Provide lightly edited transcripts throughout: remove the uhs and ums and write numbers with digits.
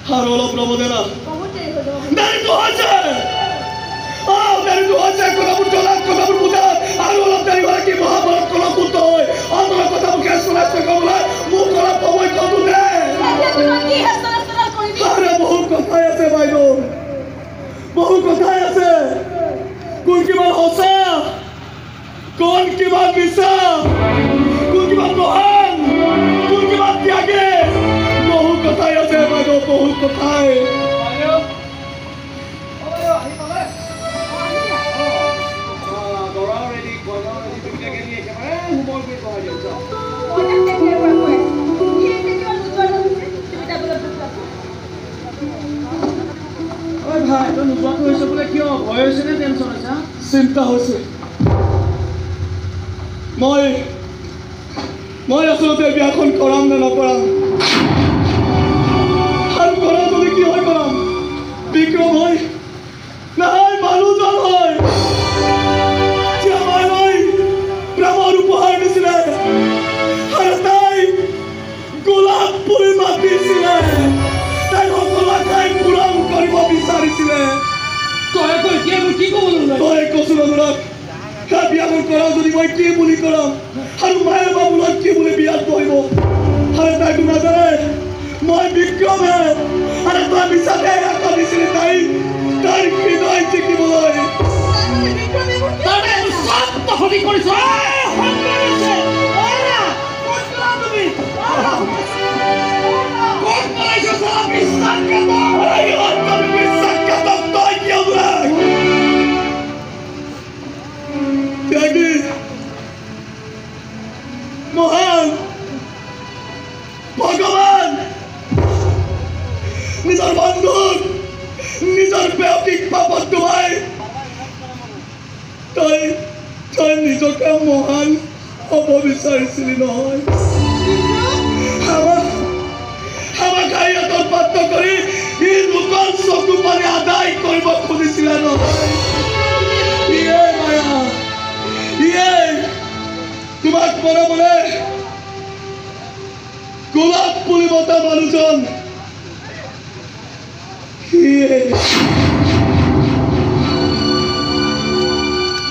আৰু অলপ ৰ'ব দে না দেৰিটো হৈছে কথাবোৰ জনাত কথাবোৰ বুজাত আৰু অলপ দেৰি হ'লে কি মহাভাৰত কলমপুত হয় অন্তৰৰ কথাবোৰ গেছ চলাইছে ক'বলৈ মোক অলপ সময় কমটো দে আৰে বহু কথাই আছে বাইদেউ বহু কথাই আছে কোন কিমান সঁচা কোন কিমান মিছা কোন কিমান মহান কোন কিমান ত্যাগে বহু কথাই আছে বাইদেউ বহু কথাই চিন্তা হৈছে মই আচলতে বিয়াখন কৰাম নে নকৰাম আৰু কৰা যদি কি হয় কৰাম বিক্ৰম হয় নহয় মানুহজন হয় প্ৰেমৰ উপহাৰ দিছিলে আৰু তাই গোলাপ ফুল মাতিছিলে তাই সকলো ঠাই পূৰণ কৰিব বিচাৰিছিলে তই কৈছো অনুৰাগ তাৰ বিয়াবোৰ কৰা যদি মই কি বুলি কৰাম আৰু মায়ে বাবুলত কি বুলি বিয়াত বহিব আৰু তাইতো নাজানে মই বিক্ৰমহে আৰু তই বিচাৰে আশা দিছিলি তাইৰ হৃদয় জিকিবলৈ মহান ভগৱান নিজৰ বন্ধুক নিজৰ ব্যক্তিক পাপত ডুবাই তই নিজকে মহান হ'ব বিচাৰিছিলি নহয় আমাক হাৰিয়াতৰ পাত্ৰ কৰি ই লোকৰ চকু পানী আদায় কৰিব খুজিছিলে নহয় ইয়ে মায়া ইয়ে তোমাক মনে গোলাপ পুলি মতা মানুহজন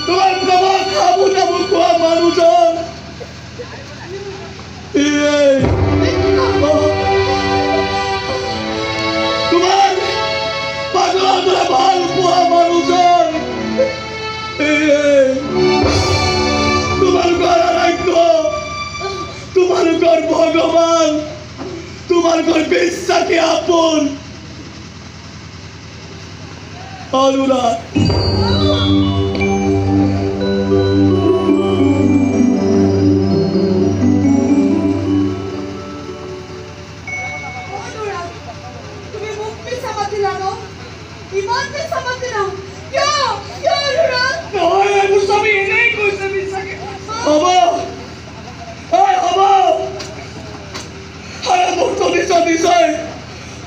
তোমার প্রেমত খাবু নাবু খোৱা মানুহজন তোমাৰ পাগলৰ দৰে ভাল পোৱা মানুহজন তোমালোকৰ আৰাধ্য তোমালোকৰ ভগৱান তোমালোকৰ বিশ্বাসী আপোন অনুৰাগ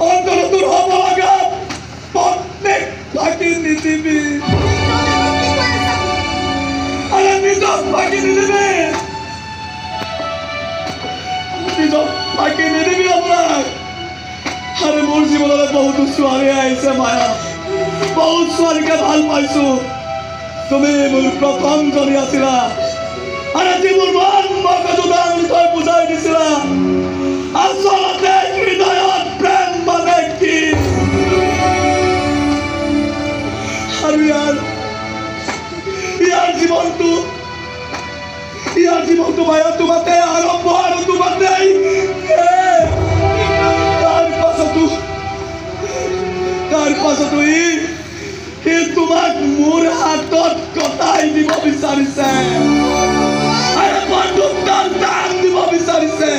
অন্তৰটোৰ হ'ব লগা প্ৰত্যেক ভাগি নিদিবি আৰু নিজক ভাগি নিদিবি আপোনাক আৰু মোৰ জীৱনলৈ বহুতো ছোৱালী আহিছে মায়া বহুত ছোৱালীকে ভাল পাইছো তুমি মোৰ প্ৰথমজনী আছিলা আৰু যিবোৰ মন মগজুদান থৈ বুজাই দিছিলা আচলতে হৃদয়ত প্ৰেম মানে কি আৰু ইয়াৰ জীৱনটো মায়া তোমাতে আৰম্ভ আৰু তোমাতেই তাৰ পাছতো ই তোমাক মোৰ হাতত কটাই দিব বিচাৰিছে আৰু বন্ধুত্বৰ দান দিব বিচাৰিছে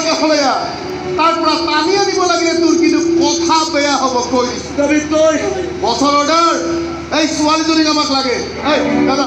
ভালকে সলাই আহ তাৰ পৰা টানি আনিব লাগিলে তোৰ কিন্তু কথা বেয়া হ'ব কৈ দিছোঁ দাবী তই বছৰ অৰ্ডাৰ এই ছোৱালীজনীক আমাক লাগে এই দাদা